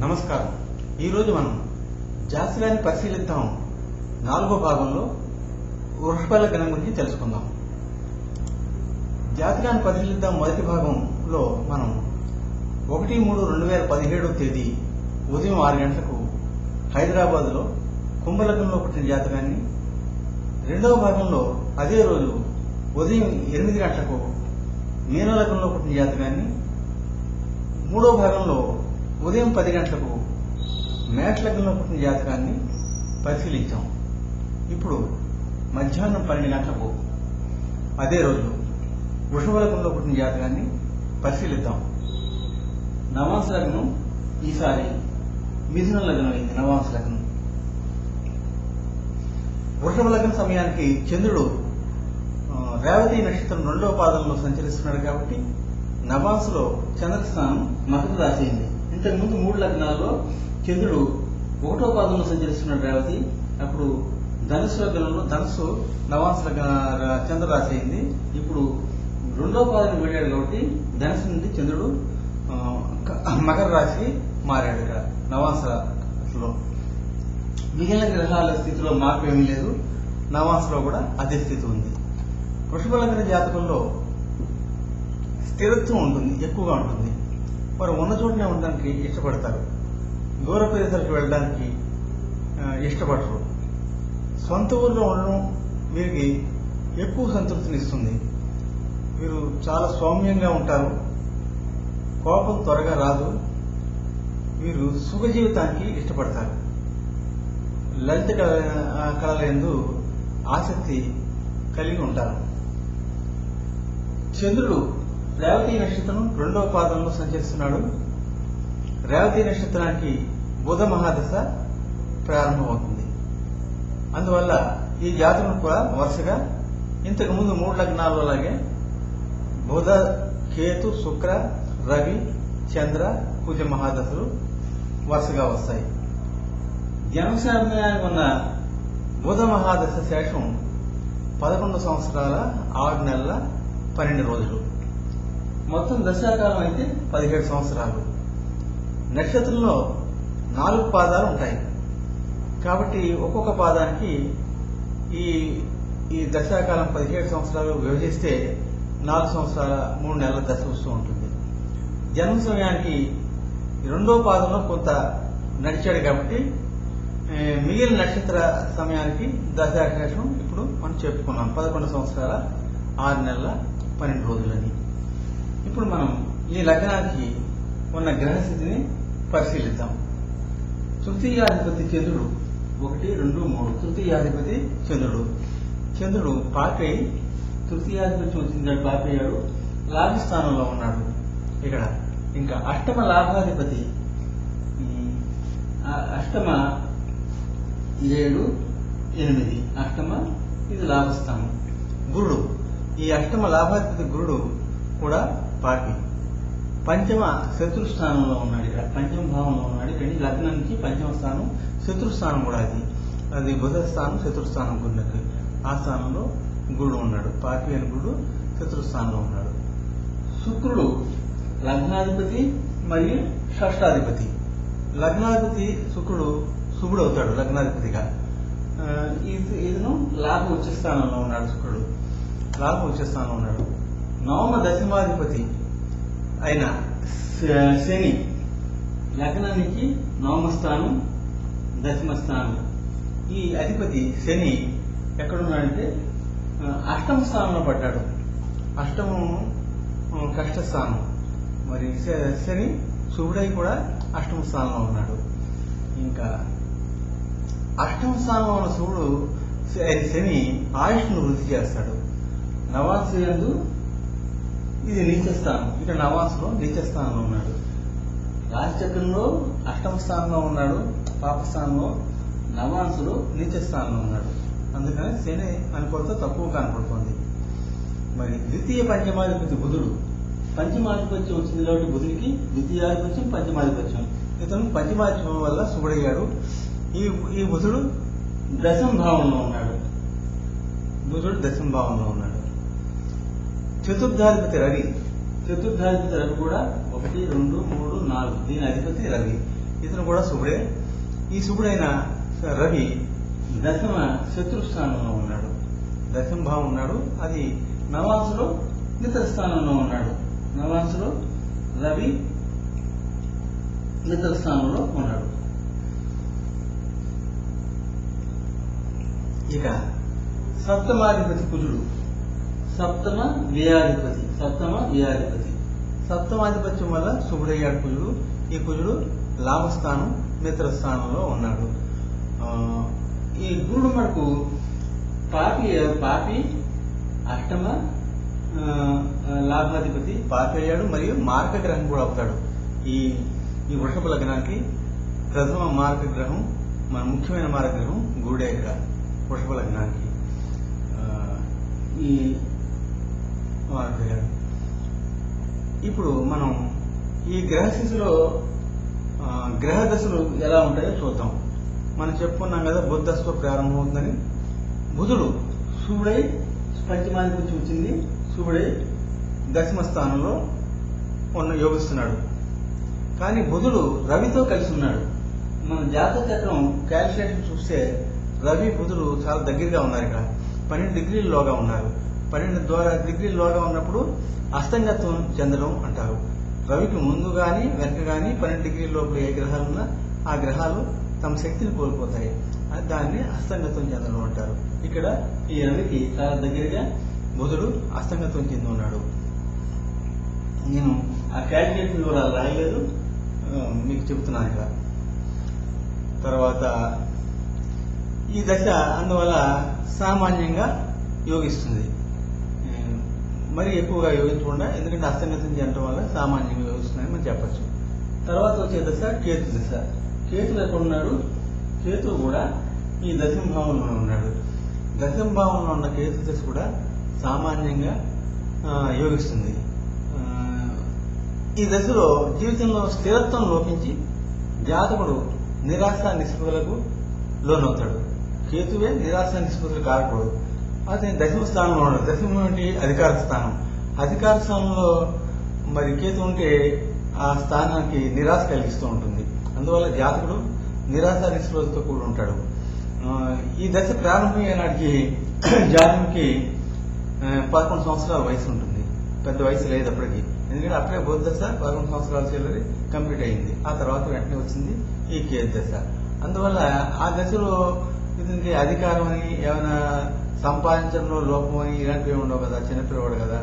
నమస్కారం. ఈరోజు మనం జాతకాన్ని పరిశీలిద్దాం. 4వ భాగంలో వృషభ లగ్నం గురించి తెలుసుకుందాం. జాతకాన్ని పరిశీలిద్దాం మొదటి భాగంలో మనం 1/3/2017 తేదీ ఉదయం 6 గంటలకు హైదరాబాద్లో కుంభలగ్నంలో పుట్టిన జాతకాన్ని, రెండవ భాగంలో అదే రోజు ఉదయం 8 గంటలకు మీనలగ్నంలో పుట్టిన జాతకాన్ని, మూడో భాగంలో ఉదయం 10 గంటలకు మేష లగ్నంలో పుట్టిన జాతకాన్ని పరిశీలించాం. ఇప్పుడు మధ్యాహ్నం 12 గంటలకు అదే రోజు వృషభ లగ్నంలో పుట్టిన జాతకాన్ని పరిశీలిద్దాం. నవాంశ లగ్నం ఈసారి మిథున లగ్నం అయింది. నవాంశ లగ్నం వృషభ లగ్నం సమయానికి చంద్రుడు రేవతి నక్షత్రం 2వ పాదంలో సంచరిస్తున్నాడు కాబట్టి నవాంశలో చంద్రస్థానం మకర రాశి అయింది. ఇంతకుముందు 3 లగ్నాల్లో చంద్రుడు 1వ పాదంలో సంచరిస్తున్నాడు రేవతి, అప్పుడు ధనుసు లగ్నంలో ధనుసు నవాంశ చంద్రరాశి అయింది. ఇప్పుడు 2వ పాదం వెళ్ళాడు కాబట్టి ధనుసు నుండి చంద్రుడు మకర రాశి మారాడు. ఇక్కడ నవాంశలో మిగిలిన గ్రహాల స్థితిలో మార్పు ఏమీ లేదు. నవాంశలో కూడా అదే స్థితి ఉంది. వృషభ లగ్న జాతకంలో స్థిరత్వం ఉంటుంది, ఎక్కువగా ఉంటుంది. వారు ఉన్న చోటనే ఉండడానికి ఇష్టపడతారు, దూర ప్రదేశాలకు వెళ్ళడానికి ఇష్టపడరు. సొంత ఊళ్ళో ఉండడం వీరికి ఎక్కువ సంతృప్తిని ఇస్తుంది. వీరు చాలా సౌమ్యంగా ఉంటారు, కోపం త్వరగా రాదు. వీరు సుఖ జీవితానికి ఇష్టపడతారు. లలిత కళల యందు ఆసక్తి కలిగి ఉంటారు. చంద్రుడు రేవతి నక్షత్రం 2వ పాదంలో సంచరిస్తున్నాడు. రేవతి నక్షత్రానికి బుధ మహాదశ ప్రారంభమవుతుంది. అందువల్ల ఈ జాతకం కూడా వరుసగా ఇంతకు ముందు 3 లగ్నాల్లో లాగే బుధ, కేతు, శుక్ర, రవి, చంద్ర, కుజ మహాదశలు వరుసగా వస్తాయి. జన్మ సమయానికి ఉన్న బుధ మహాదశ శేషం 11 సంవత్సరాల 6 నెలల 12 రోజులు. మొత్తం దశాకాలం అయితే 17 సంవత్సరాలు. నక్షత్రంలో 4 పాదాలు ఉంటాయి కాబట్టి ఒక్కొక్క పాదానికి ఈ దశాకాలం 17 సంవత్సరాలు విభజిస్తే 4 సంవత్సరాల 3 నెలల దశ వస్తూ ఉంటుంది. జన్మ సమయానికి 2వ పాదంలో కొంత నడిచాడు కాబట్టి మిగిలిన నక్షత్ర సమయానికి దశాశేషం ఇప్పుడు మనం చెప్పుకున్నాం 11 సంవత్సరాల 6 నెలల 12 రోజులని. ఇప్పుడు మనం ఈ లగ్నానికి ఉన్న గ్రహస్థితిని పరిశీలిద్దాం. తృతీయాధిపతి చంద్రుడు 1, 2, 3 తృతీయాధిపతి చంద్రుడు పాపై తృతీయాధిపతి వచ్చింది, పాపయ్యాడు, లాభస్థానంలో ఉన్నాడు ఇక్కడ. ఇంకా అష్టమ లాభాధిపతి 7, 8 అష్టమ, ఇది లాభస్థానం. గురుడు, ఈ అష్టమ లాభాధిపతి గురుడు కూడా పాపి పంచమ శత్రుస్థానంలో ఉన్నాడు. ఇక్కడ పంచమ భావంలో ఉన్నాడు. కానీ లగ్నం నుంచి పంచమ స్థానం శత్రుస్థానం కూడా అది బుధ స్థానం, శత్రుస్థానం గురుడికి. ఆ స్థానంలో గురుడు ఉన్నాడు. పాపి అని గురుడు శత్రుస్థానంలో ఉన్నాడు. శుక్రుడు లగ్నాధిపతి మరియు షష్టాధిపతి. లగ్నాధిపతి శుక్రుడు శుభుడు అవుతాడు లగ్నాధిపతిగా. ఇతను లాభ ఉచ్చ స్థానంలో ఉన్నాడు. శుక్రుడు లాభ ఉచ్చ స్థానంలో ఉన్నాడు. నవమ దశమాధిపతి అయిన శని లగ్నానికి 9వ స్థానం, 10వ స్థానం. ఈ అధిపతి శని ఎక్కడున్నాడంటే 8వ స్థానంలో పడ్డాడు. అష్టమం కష్టస్థానం. మరి శని శుభుడై కూడా 8వ స్థానంలో ఉన్నాడు. ఇంకా 8వ స్థానంలో ఉన్న శివుడు శని ఆయుష్ను వృద్ధి చేస్తాడు. నవాంశ యందు ఇది నీచస్థానం. ఇక్కడ నవాంశలో నీచస్థానంలో ఉన్నాడు. రాశిచక్రంలో 8వ స్థానంలో ఉన్నాడు, పాపస్థానంలో. నవాంశలో నీచస్థానంలో ఉన్నాడు. అందుకని శని అనుకూలత తక్కువ కనపడుతుంది. మరి ద్వితీయ పంచమాధిపతి బుధుడు. పంచమాధిపత్యం వచ్చింది కాబట్టి బుధుడికి ద్వితీయాధిపత్యం, పంచమాధిపత్యం. ఇతను పంచమాధిపత్యం వల్ల శుభుడయ్యాడు. ఈ బుధుడు 10వ భావంలో ఉన్నాడు. చతుర్థాధిపతి రవి. చతుర్థాధిపతి రవి కూడా 1, 2, 3, 4 దీని అధిపతి రవి. ఇతను కూడా శుభుడే. ఈ శుభుడైన రవి దశమ శత్రు స్థానంలో ఉన్నాడు, దశమ భావం ఉన్నాడు. అది నవాంశలో మిత్ర స్థానంలో ఉన్నాడు. నవాంశలో రవి మిత్ర స్థానంలో ఉన్నాడు. ఇక సప్తమాధిపతి కుజుడు, సప్తమ వ్యయాధిపతి. సప్తమాధిపత్యం వల్ల శుభుడయ్యాడు కుజుడు. ఈ కుజుడు లాభస్థానం మిత్రస్థానంలో ఉన్నాడు. ఈ గురుడు మనకు పాపి అష్టమ లాభాధిపతి పాపి అయ్యాడు, మరియు మార్క గ్రహం కూడా అవుతాడు. ఈ వృషభ లగ్నానికి ప్రథమ మార్క గ్రహం, మన ముఖ్యమైన మార్క గ్రహం గురుడే ఇక్కడ వృషభ లగ్నానికి. ఈ ఇప్పుడు మనం ఈ గ్రహస్థితిలో గ్రహ దశలు ఎలా ఉంటాయో చూద్దాం. మనం చెప్పుకున్నాం కదా, బుధదశతో ప్రారంభమవుతుందని. బుధుడు శుభుడై పంచమాధిపత్యం వచ్చింది, శుభుడై దశమ స్థానంలో యోగిస్తున్నాడు. కానీ బుధుడు రవితో కలిసి ఉన్నాడు. మన జాతక చక్రం క్యాల్కులేషన్ చూస్తే రవి బుధుడు చాలా దగ్గరగా ఉన్నారు. ఇక్కడ 12 డిగ్రీల్లోగా ఉన్నారు. 12 డిగ్రీల్లోగా ఉన్నప్పుడు అస్తంగత్వం చెందడం అంటారు. రవికి ముందు కానీ వెనక కానీ 12 డిగ్రీల లోపల ఏ గ్రహాలు ఉన్నా ఆ గ్రహాలు తమ శక్తిని కోల్పోతాయి. దాన్ని అస్తంగత్వం చెందడం అంటారు. ఇక్కడ ఈ రవికి చాలా దగ్గరగా బుధుడు అస్తంగత్వం చెంది ఉన్నాడు. నేను ఆ క్యాల్కులేషన్ కూడా రాయలేదు, మీకు చెబుతున్నాను ఇక్కడ. తర్వాత ఈ దశ అందువల్ల సామాన్యంగా యోగిస్తుంది, మరి ఎక్కువగా యోగించకుండా, ఎందుకంటే అస్తంగతం చేయడం వల్ల సామాన్యంగా యోగిస్తుందని మనం చెప్పచ్చు. తర్వాత వచ్చే దశ కేతు దశ. కేతు ఎక్కడ ఉన్నాడు? కేతు కూడా ఈ దశమ భావంలో ఉన్నాడు. దశమ భావంలో ఉన్న కేతు దశ కూడా సామాన్యంగా యోగిస్తుంది. ఈ దశలో జీవితంలో స్థిరత్వం లోపించి జాతకుడు నిరాశ నిస్పృహలకు లోనవుతాడు. కేతువే నిరాశ నిస్పృహలు కారకూడదు. అదే దశమ స్థానంలో ఉండదు. దశమం ఏంటి? అధికార స్థానం. అధికార స్థానంలో మరి కేతు ఉంటే ఆ స్థానానికి నిరాశ కలిగిస్తూ ఉంటుంది. అందువల్ల జాతకుడు నిరాశ నిస్పృహలతో కూడి ఉంటాడు. ఈ దశ ప్రారంభమయ్యే నాటికి జాతకుడికి 11 సంవత్సరాల వయసు ఉంటుంది. పెద్ద వయసు లేదు అప్పటికి, ఎందుకంటే అప్పుడే బుధ దశ 11 సంవత్సరాల చిల్లరి కంప్లీట్ అయింది. ఆ తర్వాత వెంటనే వచ్చింది ఈ కేతు దశ. అందువల్ల ఆ దశలో ఇతనికి అధికారం అని, ఏమైనా సంపాదించడంలో లోపం అని ఇలాంటివి ఉండవు కదా, చిన్నపిల్లవాడు కదా.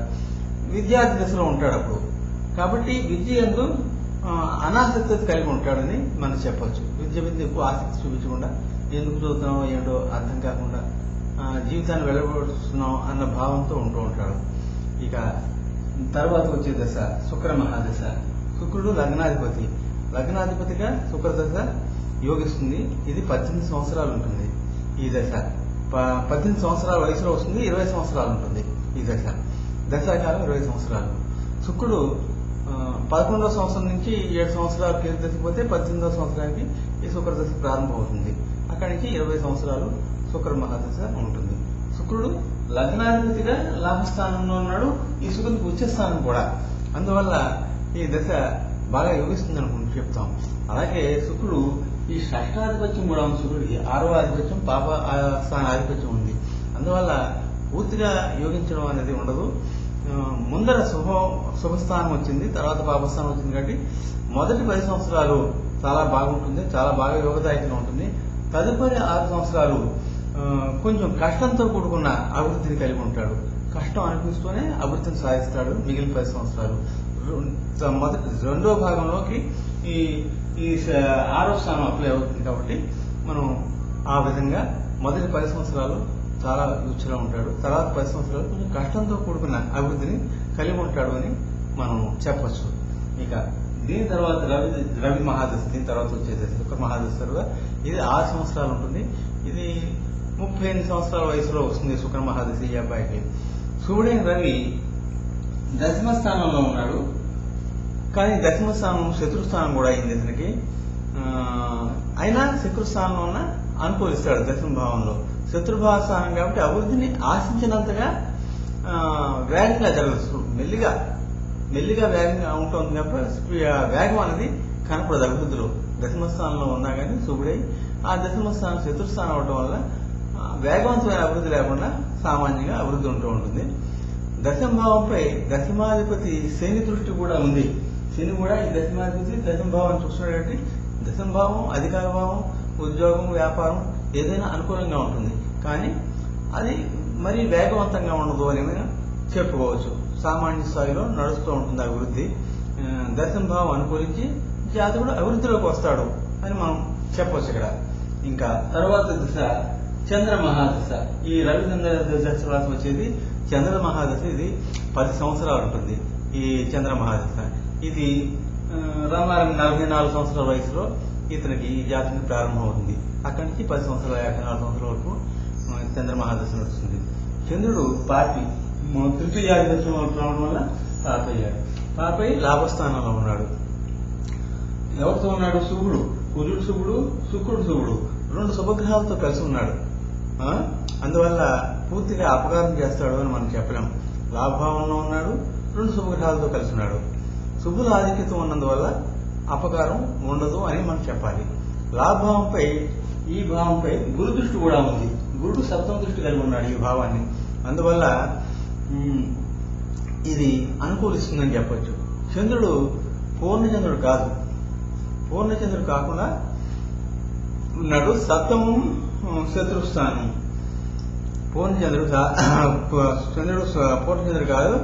విద్యార్థి దశలో ఉంటాడు అప్పుడు. కాబట్టి విద్య ఎందు అనాసక్తి కలిగి ఉంటాడని మనం చెప్పచ్చు. విద్య మీద ఎక్కువ ఆసక్తి చూపించకుండా, ఎందుకు చదువుతున్నామో ఏంటో అర్థం కాకుండా జీవితాన్ని వెళ్ళగొడుతున్నాం అన్న భావంతో ఉంటూ ఉంటాడు. ఇక తర్వాత వచ్చే దశ శుక్ర మహాదశ. శుక్రుడు లగ్నాధిపతి. లగ్నాధిపతిగా శుక్ర దశ యోగిస్తుంది. ఇది 18 సంవత్సరాలు ఉంటుంది. ఈ దశ 18 సంవత్సరాల వయసులో వస్తుంది. 20 సంవత్సరాలు ఉంటుంది ఈ దశ. దశాకాలం 20 సంవత్సరాలు. శుక్రుడు 11వ సంవత్సరం నుంచి 7 సంవత్సరాలు కేతు దశపోతే 18వ సంవత్సరానికి ఈ శుక్ర దశ ప్రారంభమవుతుంది. అక్కడి నుంచి 20 సంవత్సరాలు శుక్ర మహాదశ ఉంటుంది. శుక్రుడు లగ్నాధిపతిగా లాభస్థానంలో ఉన్నాడు. ఈ శుక్రుడికి ఉచ్చస్థానం కూడా. అందువల్ల ఈ దశ బాగా యోగిస్తుంది అనుకుంటూ చెప్తాం. అలాగే శుక్రుడు ఈ షష్టాధిపత్యం కూడా ఉంది. శుక్రుడికి 6వ ఆధిపత్యం, పాప స్థాన ఆధిపత్యం ఉంది. అందువల్ల పూర్తిగా యోగించడం అనేది ఉండదు. ముందర శుభస్థానం వచ్చింది, తర్వాత పాపస్థానం వచ్చింది. కాబట్టి మొదటి 10 సంవత్సరాలు చాలా బాగుంటుంది, చాలా బాగా యోగదాయకంగా ఉంటుంది. తదుపరి 6 సంవత్సరాలు కొంచెం కష్టంతో కూడుకున్న అభివృద్ధిని కలిగి ఉంటాడు. కష్టం అనిపిస్తూనే అభివృద్ధిని సాధిస్తాడు. మిగిలిన 10 సంవత్సరాలు రెండో భాగంలోకి ఈ 6వ స్థానం అప్లై అవుతుంది. కాబట్టి మనం ఆ విధంగా మొదటి 10 సంవత్సరాలు చాలా రుచిగా ఉంటాడు. తర్వాత 10 సంవత్సరాలు కొంచెం కష్టంతో కూడుకున్న అభివృద్ధిని కలిగి ఉంటాడు అని మనం చెప్పచ్చు. ఇక దీని తర్వాత రవి మహాదశ. దీని తర్వాత వచ్చేది శుక్ర మహాదశ. ఇది 6 సంవత్సరాలు ఉంటుంది. ఇది 38 సంవత్సరాల వయసులో వస్తుంది శుక్ర మహాదశ ఈ అబ్బాయికి. శుభుడైన రవి దశమ స్థానంలో ఉన్నాడు. కానీ దశమ స్థానం శత్రుస్థానం కూడా అయింది ఇతనికి. అయినా శత్రుస్థానంలో ఉన్న అనుకూలిస్తాడు. దశమ భావంలో శత్రుభావ స్థానం కాబట్టి అభివృద్ధిని ఆశించినంతగా వేగంగా జరగదు. మెల్లిగా వేగంగా ఉంటుంది కాబట్టి వేగం అనేది కనపడదు అభివృద్ధిలో. దశమ స్థానంలో ఉన్నా కానీ శుభుడై ఆ దశమ స్థానం చతుర్థానం అవడం వల్ల వేగవంతమైన అభివృద్ధి లేకుండా సామాన్యంగా అభివృద్ధి ఉంటూ ఉంటుంది. దశమ భావంపై దశమాధిపతి శని దృష్టి కూడా ఉంది. శని కూడా ఈ దశమాధిపతి దశమ భావాన్ని చూస్తున్నాడు కాబట్టి దశమ భావం అధికార భావం, ఉద్యోగం, వ్యాపారం ఏదైనా అనుకూలంగా ఉంటుంది. కానీ అది మరీ వేగవంతంగా ఉండదు అని చెప్పుకోవచ్చు. సామాన్య స్థాయిలో నడుస్తూ ఉంటుంది అభివృద్ధి. దశమ భావం అనుకూలించి జాతకుడు అభివృద్ధిలోకి వస్తాడు అని మనం చెప్పవచ్చు. ఇక్కడ ఇంకా తర్వాత దశ చంద్ర మహాదశ. ఈ రవిచంద్ర దశ వచ్చేది చంద్ర మహాదశ. ఇది 10 సంవత్సరాలు ఉంటుంది ఈ చంద్ర మహాదశ. ఇది రామారావు 44 సంవత్సరాల వయసులో ఇతనికి ఈ జాతకం ప్రారంభమవుతుంది. అక్కడి నుంచి 10 సంవత్సరాల 54 సంవత్సరాల వరకు చంద్ర మహాదశ నడుస్తుంది. చంద్రుడు పాపి తృతీయాధిపత్యంలో రావడం వల్ల పాపయ్యాడు. పాపై లాభస్థానంలో ఉన్నాడు. ఎవరితో ఉన్నాడు? శుభుడు. కుజుడు శుభుడు, శుక్రుడు శుభుడు, 2 శుభగ్రహాలతో కలిసి ఉన్నాడు. అందువల్ల పూర్తిగా అపకారం చేస్తాడు అని మనం చెప్పలేం. లాభభావంలో ఉన్నాడు, 2 శుభగ్రహాలతో కలిసి ఉన్నాడు. శుభుల ఆధిక్యత ఉన్నందువల్ల అపకారం ఉండదు అని మనం చెప్పాలి. లాభభావంపై ఈ భావంపై గురు దృష్టి కూడా ఉంది. గురుడు సప్తమ దృష్టి కలిగి ఉన్నాడు ఈ భావాన్ని. అందువల్ల ఇది అనుకూలిస్తుందని చెప్పొచ్చు. చంద్రుడు పూర్ణచంద్రుడు కాదు. పూర్ణచంద్రుడు కాకుండా ఉన్నాడు సప్తమం శత్రుస్థానం. పూర్ణచంద్రుడు చంద్రుడు పూర్ణచంద్రుడు కాదు.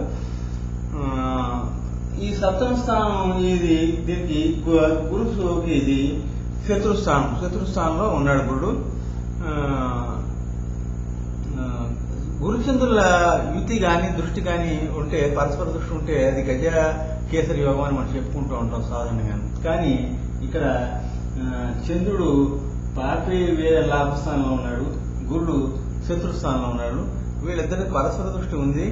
ఈ సప్తమ స్థానం ఇది దీనికి గురుకి ఇది శత్రుస్థానం. శత్రుస్థానంలో ఉన్నాడు గురుడు. గురుచంద్రుల యుతి కానీ దృష్టి కానీ ఉంటే, పరస్పర దృష్టి ఉంటే అది గజ కేసరి యోగం అని మనం చెప్పుకుంటూ ఉంటాం సాధారణంగా. కానీ ఇక్కడ చంద్రుడు పాపి లాభస్థానంలో ఉన్నాడు, గురుడు శత్రుస్థానంలో ఉన్నాడు. వీళ్ళిద్దరికి పరస్పర దృష్టి ఉంది.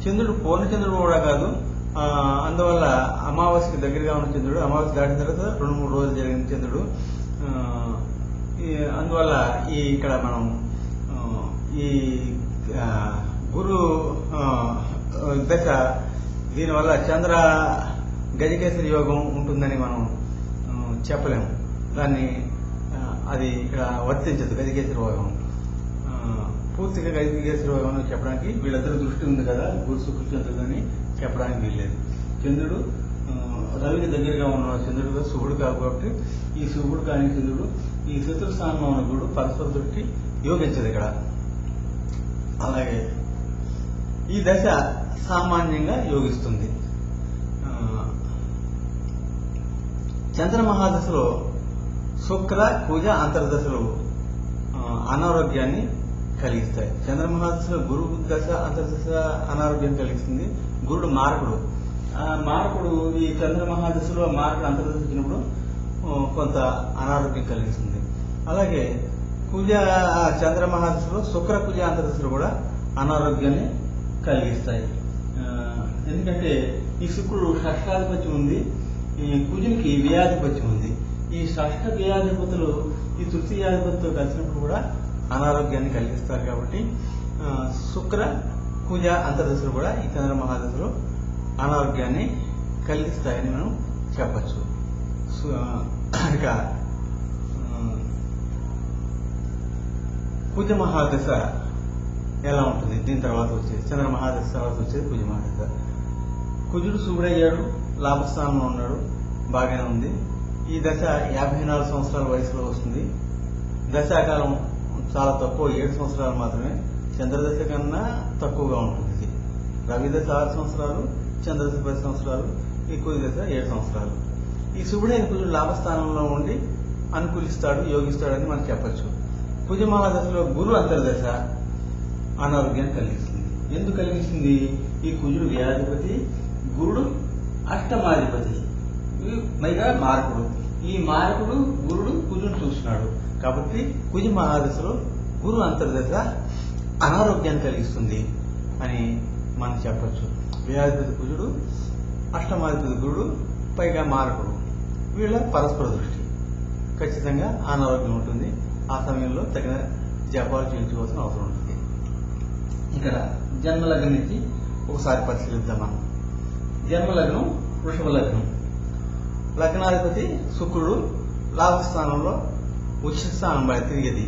చంద్రుడు పూర్ణచంద్రుడు కూడా కాదు. అందువల్ల అమావాస్యకి దగ్గరగా ఉన్న చంద్రుడు, అమావాస్య దాటిన తర్వాత 2-3 రోజులు జరిగిన చంద్రుడు. అందువల్ల ఇక్కడ మనం ఈ గురు దశ దీనివల్ల చంద్ర గజకేసరి యోగం ఉంటుందని మనం చెప్పలేము. దాన్ని అది ఇక్కడ వర్తించదు. గజకేసరి యోగం పూర్తిగా గజకేసరి యోగం చెప్పడానికి వీళ్ళిద్దరు దృష్టి ఉంది కదా, గురు శుక్ర చంద్రుడు అని చెప్పడానికి వీల్లేదు. చంద్రుడు రవికి దగ్గరగా ఉన్న చంద్రుడు శుభుడు కాబట్టి ఈ శుభుడు కానీ చంద్రుడు ఈ శత్రుస్థానంలో ఉన్న గురుడు పరస్పర దృష్టి యోగించదు ఇక్కడ. అలాగే ఈ దశ సామాన్యంగా యోగిస్తుంది. చంద్ర మహాదశలో శుక్ర కుజ అంతర్దశలు అనారోగ్యాన్ని కలిగిస్తాయి. చంద్ర మహాదశలో గురువు దశ అంతర్దశ అనారోగ్యం కలిగిస్తుంది. గురుడు మారకుడు. మారకుడు ఈ చంద్ర మహాదశలో మారకుడు అంతర్దశ వచ్చినప్పుడు కొంత అనారోగ్యం కలిగిస్తుంది. అలాగే కుజ చంద్ర మహాదశలో శుక్ర కుజ అంతర్దశలు కూడా అనారోగ్యాన్ని కలిగిస్తాయి. ఎందుకంటే ఈ శుక్రుడు షష్టాధిపత్యం ఉంది, ఈ కుజునికి వ్యయాధిపత్యం ఉంది. ఈ షష్ఠ వ్యయాధిపతులు ఈ తృతీయాధిపతితో కలిసినప్పుడు కూడా అనారోగ్యాన్ని కలిగిస్తారు. కాబట్టి శుక్ర కుజ అంతర్దశలు కూడా ఈ చంద్ర మహాదశలో అనారోగ్యాన్ని కలిగిస్తాయని మనం చెప్పచ్చు. ఇక కుజ మహాదశ ఎలా ఉంటుంది? దీని తర్వాత వచ్చేది చంద్ర మహాదశ తర్వాత వచ్చేది కుజ మహాదశ. కుజుడు శుభుడయ్యాడు, లాభస్థానంలో ఉన్నాడు, బాగానే ఉంది. ఈ దశ 54 సంవత్సరాల వయసులో వస్తుంది. దశాకాలం చాలా తక్కువ, 7 సంవత్సరాలు మాత్రమే. చంద్రదశ కన్నా తక్కువగా ఉంటుంది. రవి దశ 6 సంవత్సరాలు, చంద్రదశ 10 సంవత్సరాలు, ఈ కుజ దశ 7 సంవత్సరాలు. ఈ శుభుడైన కుజుడు లాభస్థానంలో ఉండి అనుకూలిస్తాడు, యోగిస్తాడని మనం చెప్పచ్చు. కుజ మహాదశలో గురు అంతర్దశ అనారోగ్యాన్ని కలిగిస్తుంది. ఎందుకు కలిగిస్తుంది? ఈ కుజుడు వ్యాధిపతి, గురుడు అష్టమాధిపతి, పైగా మారకుడు. ఈ మారకుడు గురుడు కుజుడు చూస్తున్నాడు కాబట్టి కుజ మహాదశలో గురు అంతర్దశ అనారోగ్యాన్ని కలిగిస్తుంది అని మనం చెప్పచ్చు. వ్యాధిపతి కుజుడు, అష్టమాధిపతి గురుడు, పైగా మారకుడు, వీళ్ళ పరస్పర దృష్టి ఖచ్చితంగా అనారోగ్యం ఉంటుంది. ఆ సమయంలో తగిన జపాలు చేయించుకోవాల్సిన అవసరం ఉంటుంది. ఇక్కడ జన్మలగ్నం నుంచి ఒకసారి పరిశీలిద్దాం మనం. జన్మలగ్నం వృషభ లగ్నం. లగ్నాధిపతి శుక్రుడు, లాభస్థానంలో ఉచ్చ స్థానం బయట తిరిగేది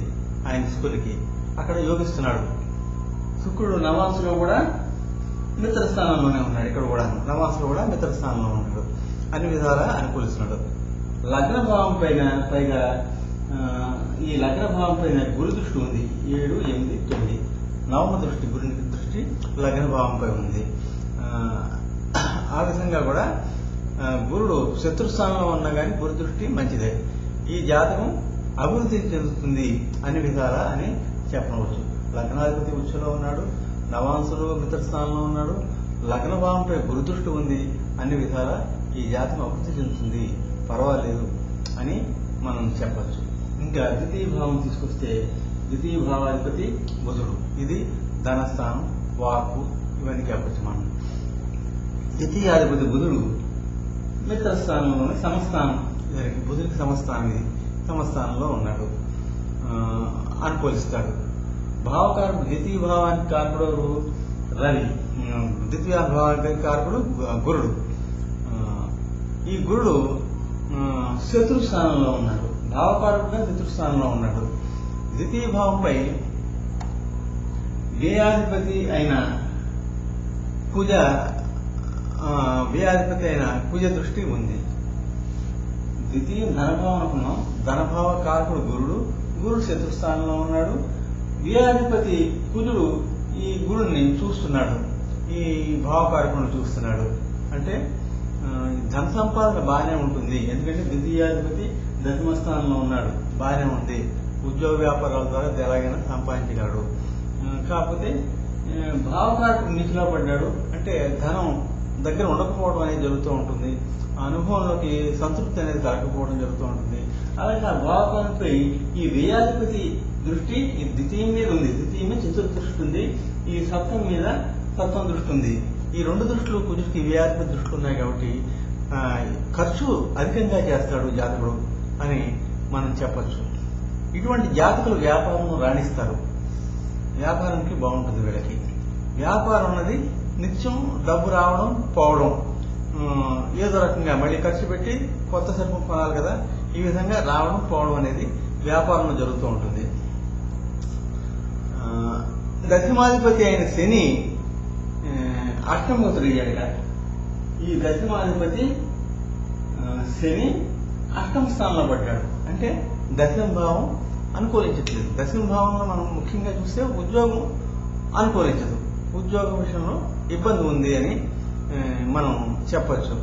ఆయన శుక్రుడికి, అక్కడ యోగిస్తున్నాడు. శుక్రుడు నవాంశలో కూడా మిత్రస్థానంలోనే ఉన్నాడు. ఇక్కడ కూడా నవాంశలో కూడా మిత్రస్థానంలో ఉన్నాడు. అన్ని విధాలా అనుకూలిస్తున్నాడు. లగ్న భావం పైగా ఈ లగ్న భావం పైన గురు దృష్టి ఉంది. 7, 8, 9 నవమ దృష్టి, గురు దృష్టి లగ్న భావంపై ఉంది. ఆ విధంగా కూడా గురుడు శత్రుస్థానంలో ఉన్నా కానీ గురు దృష్టి మంచిదే. ఈ జాతకం అభివృద్ధి చెందుతుంది అన్ని విధాలా అని చెప్పవచ్చు. లగ్నాధిపతి ఉచ్చలో ఉన్నాడు, నవాంశలో మిత్రస్థానంలో ఉన్నాడు, లగ్న భావంపై గురు దృష్టి ఉంది. అన్ని విధాలా ఈ జాతకం అభివృద్ధి చెందుతుంది, పర్వాలేదు అని మనం చెప్పచ్చు. ఇంకా ద్వితీయ భావం తీసుకొస్తే ద్వితీయ భావాధిపతి బుధుడు. ఇది ధనస్థానం, వాక్కు ఇవన్నీ చెప్పచ్చు మనం. ద్వితీయాధిపతి బుధుడు మిత్రస్థానంలోని సమస్థానం, బుధుడికి సమస్థానం, ఇది సమస్థానంలో ఉన్నాడు, అనుకూలిస్తాడు. భావకారకుడు ద్వితీయ భావానికి కారకుడు రవి, ద్వితీయ భావానికి కారకుడు గురుడు. ఈ గురుడు శత్రుస్థానంలో ఉన్నాడు, భావకారకుడుగా శత్రుస్థానంలో ఉన్నాడు. ద్వితీయ భావంపై వ్యయాధిపతి అయిన కుజ దృష్టి ఉంది. ద్వితీయ ధనభావం అనుకున్నాం. ధనభావ కారకుడు గురుడు శత్రుస్థానంలో ఉన్నాడు. వ్యయాధిపతి కుజుడు ఈ గురుడిని చూస్తున్నాడు, ఈ భావకారకుడిని చూస్తున్నాడు. అంటే ధన సంపాదన బాగానే ఉంటుంది, ఎందుకంటే ద్వితీయాధిపతి దశమ స్థానంలో ఉన్నాడు, బాగానే ఉంది. ఉద్యోగ వ్యాపారాల ద్వారా ఎలాగైనా సంపాదించగలడు. కాకపోతే భావకారకుడు నీటిలో పడ్డాడు అంటే ధనం దగ్గర ఉండకపోవడం అనేది జరుగుతూ ఉంటుంది, అనుభవంలోకి సంతృప్తి అనేది కలగకపోవడం జరుగుతూ ఉంటుంది. అలాగే ఆ భావకారకుడిపై ఈ వ్యయాధిపతి దృష్టి ఈ ద్వితీయం మీద ఉంది, ద్వితీయం మీద చతుర్థ ఉంది, ఈ సప్తం మీద సప్తం దృష్టి ఉంది. ఈ రెండు దృష్టిలు కుజుడికి వ్యయాధిపతి దృష్టి ఉన్నాయి కాబట్టి ఖర్చు అధికంగా చేస్తాడు జాతకుడు అని మనం చెప్పచ్చు. ఇటువంటి జాతకులు వ్యాపారంలో రాణిస్తారు, వ్యాపారానికి బాగుంటుంది వీళ్ళకి. వ్యాపారం అన్నది నిత్యం డబ్బు రావడం పోవడం, ఏదో రకంగా మళ్ళీ ఖర్చు పెట్టి కొత్త సరుకు కొనాలి కదా, ఈ విధంగా రావడం పోవడం అనేది వ్యాపారంలో జరుగుతూ ఉంటుంది. దశమాధిపతి అయిన శని అష్టమూతుడు అయ్యాడుగా. ఈ దశమాధిపతి శని అష్టమ స్థానంలో పడ్డాడు అంటే దశమ భావం అనుకూలించట్లేదు. దశమ భావంలో మనం ముఖ్యంగా చూస్తే ఉద్యోగం అనుకూలించదు, ఉద్యోగం విషయంలో ఇబ్బంది ఉంది అని మనం చెప్పచ్చు.